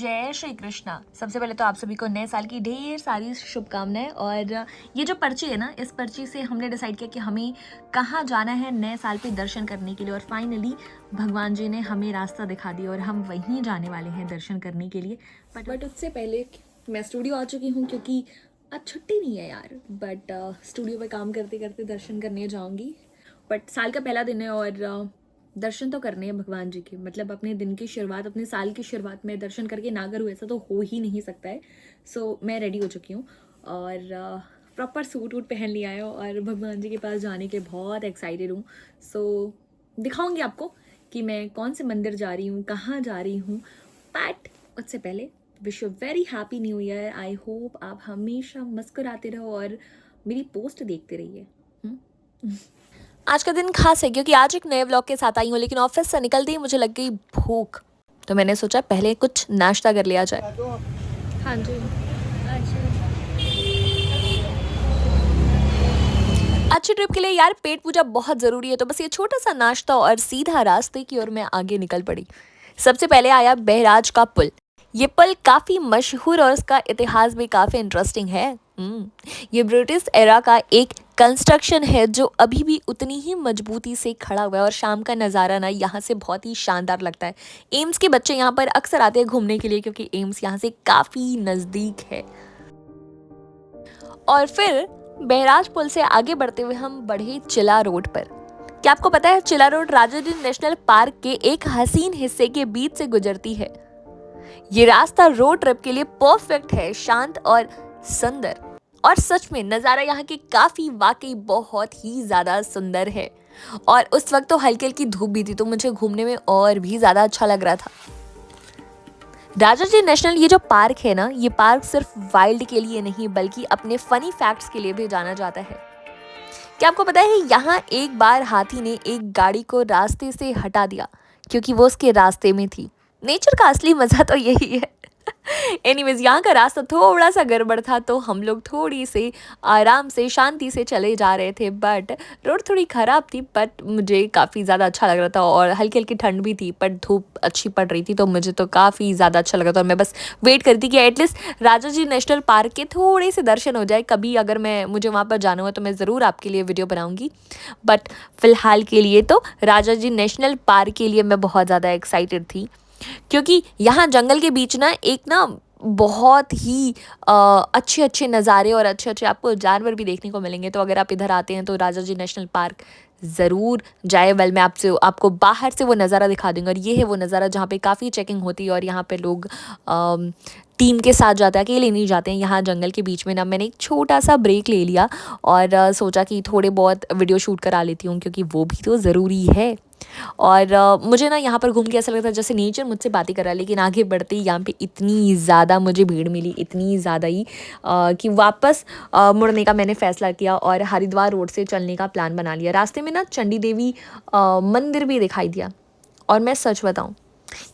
जय श्री कृष्णा। सबसे पहले तो आप सभी को नए साल की ढेर सारी शुभकामनाएं। और ये जो पर्ची है ना, इस पर्ची से हमने डिसाइड किया कि हमें कहाँ जाना है नए साल पे दर्शन करने के लिए। और फाइनली भगवान जी ने हमें रास्ता दिखा दिया और हम वहीं जाने वाले हैं दर्शन करने के लिए। बट उससे पहले मैं स्टूडियो आ चुकी हूँ क्योंकि आज छुट्टी नहीं है यार। बट स्टूडियो पे काम करते करते दर्शन करने जाऊँगी। बट साल का पहला दिन है और दर्शन तो करने हैं भगवान जी के। मतलब अपने दिन की शुरुआत, अपने साल की शुरुआत में दर्शन करके ना करूँ ऐसा तो हो ही नहीं सकता है। सो मैं रेडी हो चुकी हूँ और प्रॉपर सूट वूट पहन लिया है और भगवान जी के पास जाने के बहुत एक्साइटेड हूँ। सो दिखाऊंगी आपको कि मैं कौन से मंदिर जा रही हूँ, कहाँ जा रही हूँ। बट उससे पहले wish you very happy new year. I hope आप हमेशा मुस्कुराते रहो और मेरी पोस्ट देखते रहिए। आज का दिन खास है क्योंकि आज एक नए व्लॉग के साथ आई हूँ, लेकिन ऑफिस से निकलते ही मुझे लग गई भूख। तो मैंने सोचा पहले कुछ नाश्ता कर लिया जाए। हाँ जी, अच्छी ट्रिप के लिए यार पेट पूजा बहुत ज़रूरी है। तो बस ये छोटा सा नाश्ता और सीधा रास्ते की ओर मैं आगे निकल पड़ी। सबसे पहले आया बहराज का पुल। ये पुल काफ़ी मशहूर और उसका इतिहास भी काफ़ी इंटरेस्टिंग है। ये ब्रिटिश एरा का एक कंस्ट्रक्शन है जो अभी भी उतनी ही मजबूती से खड़ा हुआ है और शाम का नज़ारा ना यहाँ से बहुत ही शानदार लगता है। एम्स के बच्चे यहाँ पर अक्सर आते हैं घूमने के लिए क्योंकि एम्स यहाँ से काफ़ी नज़दीक है। और फिर बहराज पुल से आगे बढ़ते हुए हम बढ़े चिला रोड पर। क्या आपको पता है चिला रोड राजाजी नेशनल पार्क के एक हसीन हिस्से के बीच से गुजरती है। ये रास्ता रोड ट्रिप के लिए परफेक्ट है, शांत और सुंदर। और सच में नज़ारा यहाँ के काफ़ी वाकई बहुत ही ज़्यादा सुंदर है। और उस वक्त तो हल्की हल्की धूप भी थी तो मुझे घूमने में और भी ज़्यादा अच्छा लग रहा था। राजाजी नेशनल ये जो पार्क है ना, ये पार्क सिर्फ वाइल्ड के लिए नहीं बल्कि अपने फनी फैक्ट्स के लिए भी जाना जाता है। क्या आपको पता है यहाँ एक बार हाथी ने एक गाड़ी को रास्ते से हटा दिया क्योंकि वो उसके रास्ते में थी। नेचर का असली मज़ा तो यही है। एनीवेज यहाँ का रास्ता थोड़ा सा गड़बड़ था तो हम लोग थोड़ी से आराम से शांति से चले जा रहे थे। बट रोड थोड़ी ख़राब थी बट मुझे काफ़ी ज़्यादा अच्छा लग रहा था और हल्की हल्की ठंड भी थी बट धूप अच्छी पड़ रही थी तो मुझे तो काफ़ी ज़्यादा अच्छा लगा था। और मैं बस वेट करती कि एटलीस्ट राजाजी नेशनल पार्क के थोड़े से दर्शन हो जाए। कभी अगर मुझे वहाँ पर जाना हुआ तो मैं ज़रूर आपके लिए वीडियो बनाऊँगी। बट फ़िलहाल के लिए तो राजाजी नेशनल पार्क के लिए मैं बहुत ज़्यादा एक्साइटेड थी क्योंकि यहाँ जंगल के बीच ना एक ना बहुत ही अच्छे अच्छे नज़ारे और अच्छे अच्छे आपको जानवर भी देखने को मिलेंगे। तो अगर आप इधर आते हैं तो राजाजी नेशनल पार्क ज़रूर जाए। वेल मैं आपको बाहर से वो नज़ारा दिखा दूँगी। और ये है वो नज़ारा जहाँ पे काफ़ी चेकिंग होती है और यहाँ पे लोग टीम के साथ जाते हैं, अकेले नहीं जाते हैं। यहाँ जंगल के बीच में ना मैंने एक छोटा सा ब्रेक ले लिया और सोचा कि थोड़े बहुत वीडियो शूट करा लेती हूँ क्योंकि वो भी तो ज़रूरी है। और मुझे ना यहाँ पर घूम के ऐसा लगता है जैसे नेचर मुझसे बातें कर रहा है। लेकिन आगे बढ़ते ही यहाँ पे इतनी ज़्यादा मुझे भीड़ मिली, इतनी ज़्यादा ही कि वापस मुड़ने का मैंने फ़ैसला किया और हरिद्वार रोड से चलने का प्लान बना लिया। रास्ते में ना चंडी देवी मंदिर भी दिखाई दिया। और मैं सच बताऊँ,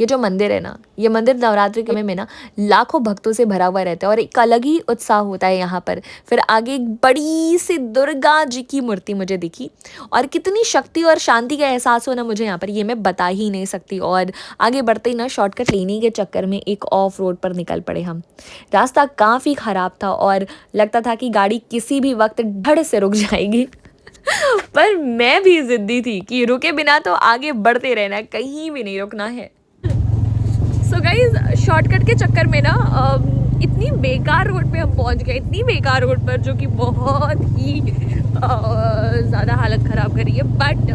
ये जो मंदिर है ना, ये मंदिर नवरात्रि के समय में ना लाखों भक्तों से भरा हुआ रहता है और एक अलग ही उत्साह होता है यहाँ पर। फिर आगे एक बड़ी सी दुर्गा जी की मूर्ति मुझे दिखी और कितनी शक्ति और शांति का एहसास हो ना मुझे यहाँ पर, ये मैं बता ही नहीं सकती। और आगे बढ़ते ही ना शॉर्टकट लेने के चक्कर में एक ऑफ रोड पर निकल पड़े हम। रास्ता काफ़ी ख़राब था और लगता था कि गाड़ी किसी भी वक्त धड़ से रुक जाएगी। पर मैं भी ज़िद्दी थी कि रुके बिना तो आगे बढ़ते रहना है, कहीं भी नहीं रुकना है। सो गाइज शॉर्टकट के चक्कर में ना इतनी बेकार रोड पे हम पहुंच गए, इतनी बेकार रोड पर जो कि बहुत ही ज़्यादा हालत ख़राब कर रही है। But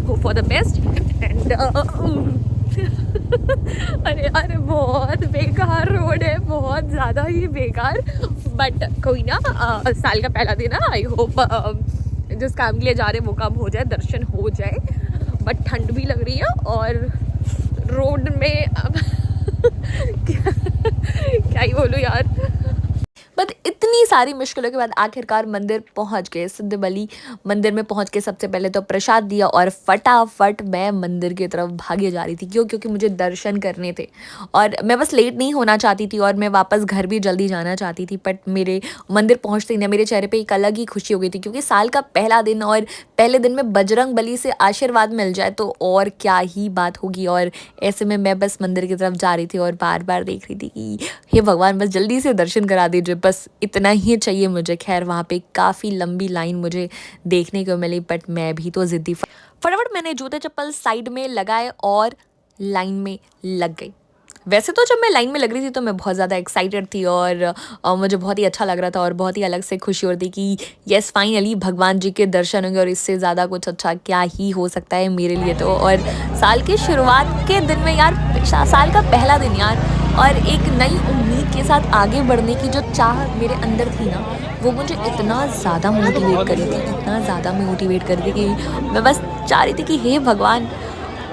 hope for the best and अरे अरे बहुत बेकार रोड है, बहुत ज़्यादा ही बेकार। बट कोई ना, साल का पहला दिन है। आई होप जिस काम के लिए जा रहे हैं वो काम हो जाए, दर्शन हो जाए। बट ठंड भी लग रही है और रोड में क्या ही बोलूँ यार। बट इतनी सारी मुश्किलों के बाद आखिरकार मंदिर पहुंच गए। सिद्ध बली मंदिर में पहुंच के सबसे पहले तो प्रसाद दिया और फटाफट मैं मंदिर की तरफ भागे जा रही थी। क्यों? क्योंकि मुझे दर्शन करने थे और मैं बस लेट नहीं होना चाहती थी और मैं वापस घर भी जल्दी जाना चाहती थी। बट मेरे मंदिर पहुंचते ही ना मेरे चेहरे पे एक अलग ही खुशी हो गई थी, क्योंकि साल का पहला दिन और पहले दिन में बजरंग बली से आशीर्वाद मिल जाए तो और क्या ही बात होगी। और ऐसे में मैं बस मंदिर की तरफ जा रही थी और बार बार देख रही थी कि हे भगवान, बस जल्दी से दर्शन करा दीजिए, बस इतना ही चाहिए मुझे। खैर वहाँ पे काफ़ी लंबी लाइन मुझे देखने को मिली, बट मैं भी तो ज़िद्दी। फटाफट मैंने जूते चप्पल साइड में लगाए और लाइन में लग गई। वैसे तो जब मैं लाइन में लग रही थी तो मैं बहुत ज़्यादा एक्साइटेड थी और मुझे बहुत ही अच्छा लग रहा था और बहुत ही अलग से खुशी हो रही थी कि यस, फाइनली भगवान जी के दर्शन होंगे और इससे ज़्यादा कुछ अच्छा क्या ही हो सकता है मेरे लिए तो। और साल के शुरुआत के दिन में यार, साल का पहला दिन यार, और एक नई उम्मीद के साथ आगे बढ़ने की जो चाह मेरे अंदर थी ना, वो मुझे इतना ज़्यादा मोटिवेट कर रही थी, इतना ज़्यादा मोटिवेट कर रही थी कि मैं बस चाह रही थी कि हे भगवान,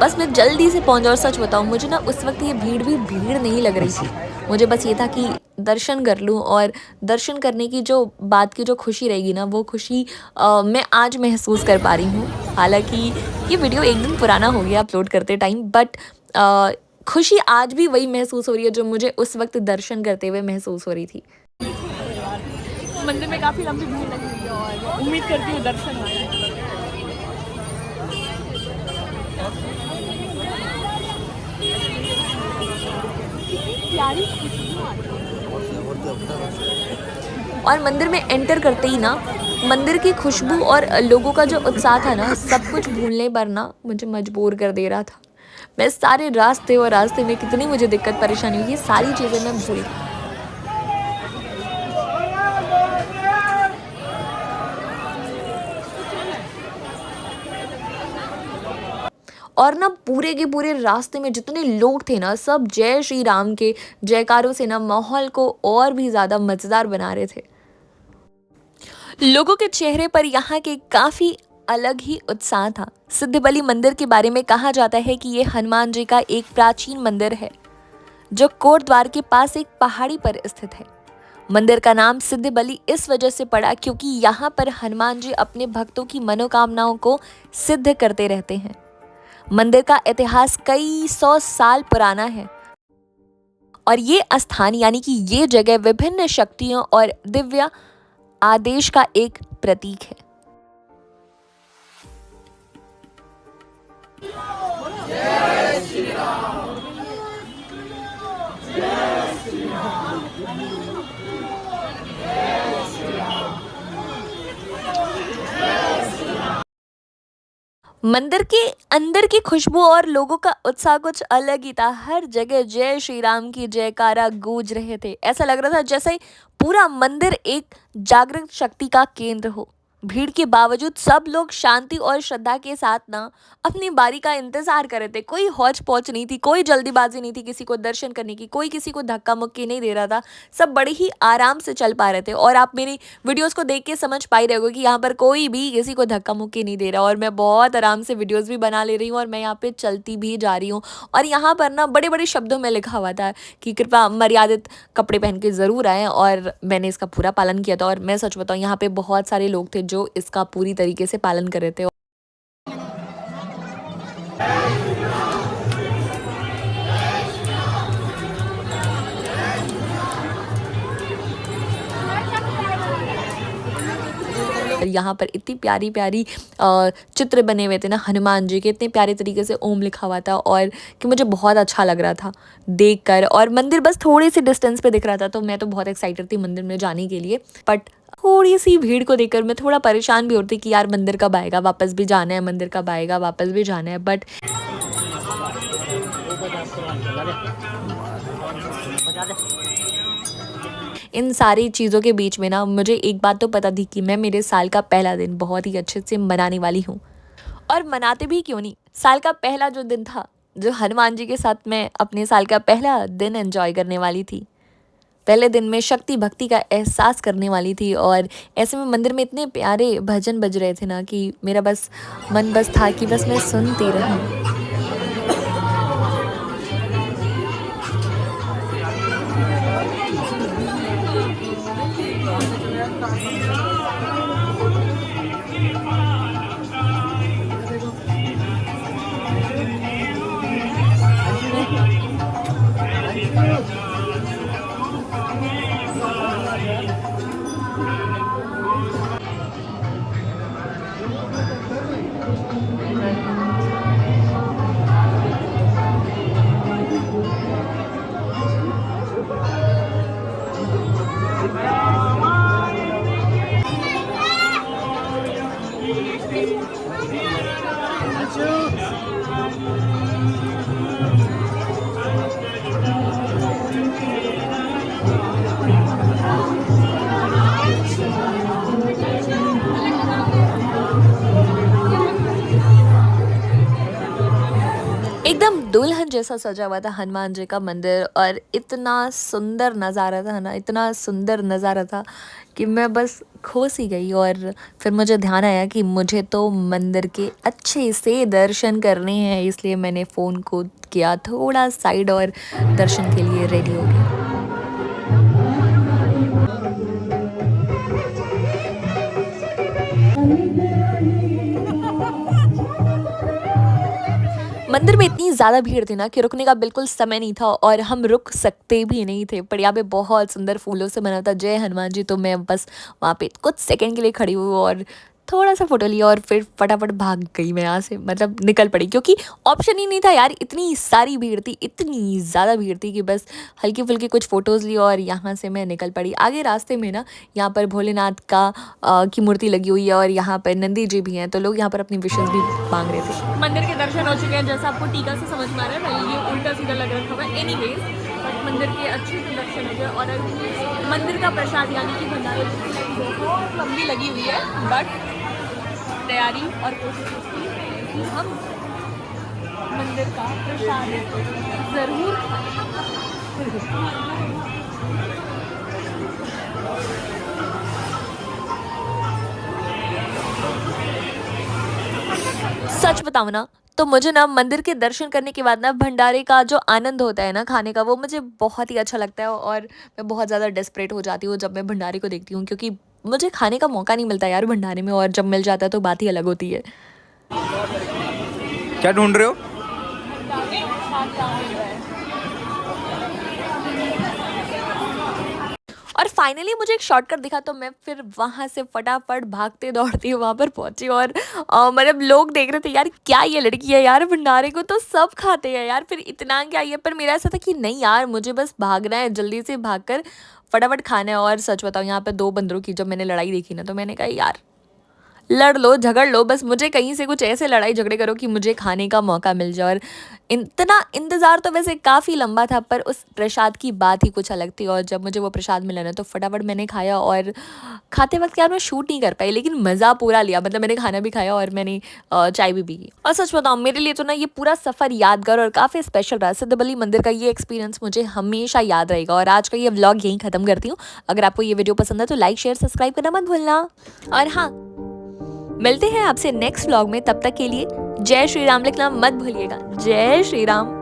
बस मैं जल्दी से पहुंच जाऊँ। सच बताऊँ, मुझे ना उस वक्त ये भीड़ नहीं लग रही थी। मुझे बस ये था कि दर्शन कर लूँ और दर्शन करने की जो बात की जो खुशी रहेगी ना, वो खुशी मैं आज महसूस कर पा रही हूँ। हालांकि ये वीडियो एक दिन पुराना हो गया अपलोड करते टाइम, बट खुशी आज भी वही महसूस हो रही है जो मुझे उस वक्त दर्शन करते हुए महसूस हो रही थी। मंदिर में काफ़ी लंबी भीड़ लगी हुई है और उम्मीद करती हूँ दर्शन होंगे। प्यारी खुशबू आ रही है। और मंदिर में एंटर करते ही ना, मंदिर की खुशबू और लोगों का जो उत्साह था ना, सब कुछ भूलने पर ना मुझे मजबूर कर दे रहा था। मैं सारे रास्ते और रास्ते में कितनी मुझे दिक्कत परेशानी हुई, ये सारी चीज़ें मैं भूल गई। और ना पूरे के पूरे रास्ते में जितने लोग थे ना, सब जय श्री राम के जयकारों से ना माहौल को और भी ज़्यादा मज़ेदार बना रहे थे। लोगों के चेहरे पर यहाँ के काफ़ी अलग ही उत्साह था। सिद्धबली मंदिर के बारे में कहा जाता है कि ये हनुमान जी का एक प्राचीन मंदिर है जो कोट द्वार के पास एक पहाड़ी पर स्थित है। मंदिर का नाम सिद्धबली इस वजह से पड़ा क्योंकि यहाँ पर हनुमान जी अपने भक्तों की मनोकामनाओं को सिद्ध करते रहते हैं। मंदिर का इतिहास कई सौ साल पुराना है और ये स्थान यानी कि ये जगह विभिन्न शक्तियों और दिव्य आदेश का एक प्रतीक है। मंदिर के अंदर की खुशबू और लोगों का उत्साह कुछ अलग ही था। हर जगह जय श्री राम की जयकारा गूंज रहे थे। ऐसा लग रहा था जैसे पूरा मंदिर एक जागृत शक्ति का केंद्र हो। भीड़ के बावजूद सब लोग शांति और श्रद्धा के साथ ना अपनी बारी का इंतजार कर रहे थे। कोई हौच पौच नहीं थी, कोई जल्दीबाजी नहीं थी किसी को दर्शन करने की, कोई किसी को धक्का मुक्की नहीं दे रहा था। सब बड़े ही आराम से चल पा रहे थे और आप मेरी वीडियोस को देख के समझ पा ही रहे होगे कि यहाँ पर कोई भी किसी को धक्का मुक्की नहीं दे रहा और मैं बहुत आराम से वीडियोस भी बना ले रही हूँ और मैं यहाँ पे चलती भी जा रही हूँ। और यहाँ पर ना बड़े बड़े शब्दों में लिखा हुआ था कि कृपया मर्यादित कपड़े पहन के ज़रूर आएँ, और मैंने इसका पूरा पालन किया था। और मैं सच बताऊँ, यहाँ पे बहुत सारे लोग थे जो इसका पूरी तरीके से पालन कर रहे थे। यहाँ पर इतनी प्यारी प्यारी चित्र बने हुए थे ना हनुमान जी के, इतने प्यारे तरीके से ओम लिखा हुआ था और कि मुझे बहुत अच्छा लग रहा था देखकर। और मंदिर बस थोड़ी सी डिस्टेंस पे दिख रहा था, तो मैं तो बहुत एक्साइटेड थी मंदिर में जाने के लिए। बट थोड़ी सी भीड़ को देखकर मैं थोड़ा परेशान भी होती कि यार मंदिर कब आएगा, वापस भी जाना है, मंदिर कब आएगा, वापस भी जाना है। बट इन सारी चीज़ों के बीच में ना मुझे एक बात तो पता थी कि मैं मेरे साल का पहला दिन बहुत ही अच्छे से मनाने वाली हूँ। और मनाते भी क्यों नहीं, साल का पहला जो दिन था, जो हनुमान जी के साथ मैं अपने साल का पहला दिन एंजॉय करने वाली थी। पहले दिन में शक्ति भक्ति का एहसास करने वाली थी और ऐसे में मंदिर में इतने प्यारे भजन बज रहे थे ना कि मेरा बस मन बस था कि बस मैं सुनती रहूं। एकदम दुल्हन जैसा सजा हुआ था हनुमान जी का मंदिर और इतना सुंदर नज़ारा था ना, इतना सुंदर नज़ारा था कि मैं बस खो सी गई। और फिर मुझे ध्यान आया कि मुझे तो मंदिर के अच्छे से दर्शन करने हैं, इसलिए मैंने फ़ोन को किया थोड़ा साइड और दर्शन के लिए रेडी हो गई। मंदिर में इतनी ज़्यादा भीड़ थी ना कि रुकने का बिल्कुल समय नहीं था और हम रुक सकते भी नहीं थे। पर यहाँ पे बहुत सुंदर फूलों से बना था जय हनुमान जी, तो मैं बस वहाँ पे कुछ सेकंड के लिए खड़ी हुई और थोड़ा सा फ़ोटो लिया और फिर फटाफट भाग गई मैं यहाँ से, मतलब निकल पड़ी, क्योंकि ऑप्शन ही नहीं था यार। इतनी सारी भीड़ थी, इतनी ज़्यादा भीड़ थी कि बस हल्की फुल्की कुछ फ़ोटोज़ ली और यहाँ से मैं निकल पड़ी। आगे रास्ते में ना यहाँ पर भोलेनाथ की मूर्ति लगी हुई है और यहाँ पर नंदी जी भी हैं, तो लोग यहाँ पर अपनी विशेज़ भी मांग रहे थे। मंदिर के दर्शन हो चुके हैं, जैसा आपको टीका से समझ में आ रहा है भाई, ये उल्टा सीधा लग रखा है। एनीवेज, बट मंदिर के अच्छे से दर्शन हो गए और मंदिर का प्रसाद यानी कि भंडारे बहुत लंबी लगी हुई है, बट तैयारी और कोशिश की कि हम मंदिर का प्रसाद ज़रूर खाएं। सच बताऊँ ना, तो मुझे ना मंदिर के दर्शन करने के बाद ना भंडारे का जो आनंद होता है ना खाने का, वो मुझे बहुत ही अच्छा लगता है और मैं बहुत ज़्यादा डेस्परेट हो जाती हूँ जब मैं भंडारे को देखती हूँ, क्योंकि मुझे खाने का मौका नहीं मिलता यार भंडारे में, और जब मिल जाता है तो बात ही अलग होती है। क्या ढूंढ रहे हो? और फाइनली मुझे एक शॉर्टकट दिखा, तो मैं फिर वहाँ से फटाफट भागते दौड़ती वहाँ पर पहुँची और मतलब लोग देख रहे थे यार क्या ये लड़की है यार, भंडारे को तो सब खाते हैं यार, फिर इतना क्या ये। पर मेरा ऐसा था कि नहीं यार, मुझे बस भागना है, जल्दी से भागकर फटाफट खाना है। और सच बताऊँ, यहाँ पे 2 बंदरों की जब मैंने लड़ाई देखी ना, तो मैंने कहा यार लड़ लो झगड़ लो, बस मुझे कहीं से कुछ ऐसे लड़ाई झगड़े करो कि मुझे खाने का मौका मिल जाए। और इतना इंतज़ार तो वैसे काफ़ी लंबा था, पर उस प्रसाद की बात ही कुछ अलग थी। और जब मुझे वो प्रसाद मिला ना, तो फटाफट मैंने खाया और खाते वक्त यार मैं शूट नहीं कर पाई, लेकिन मज़ा पूरा लिया। मतलब मैंने खाना भी खाया और मैंने चाय भी पी। और सच बताऊँ, मेरे लिए तो ना ये पूरा सफ़र यादगार और काफ़ी स्पेशल रहा। सिद्धबली मंदिर का ये एक्सपीरियंस मुझे हमेशा याद रहेगा। और आज का ये व्लॉग यहीं ख़त्म करती हूँ। अगर आपको ये वीडियो पसंद है तो लाइक शेयर सब्सक्राइब करना मत भूलना। और हाँ, मिलते हैं आपसे नेक्स्ट व्लॉग में, तब तक के लिए जय श्री राम लिखना मत भूलिएगा। जय श्री राम।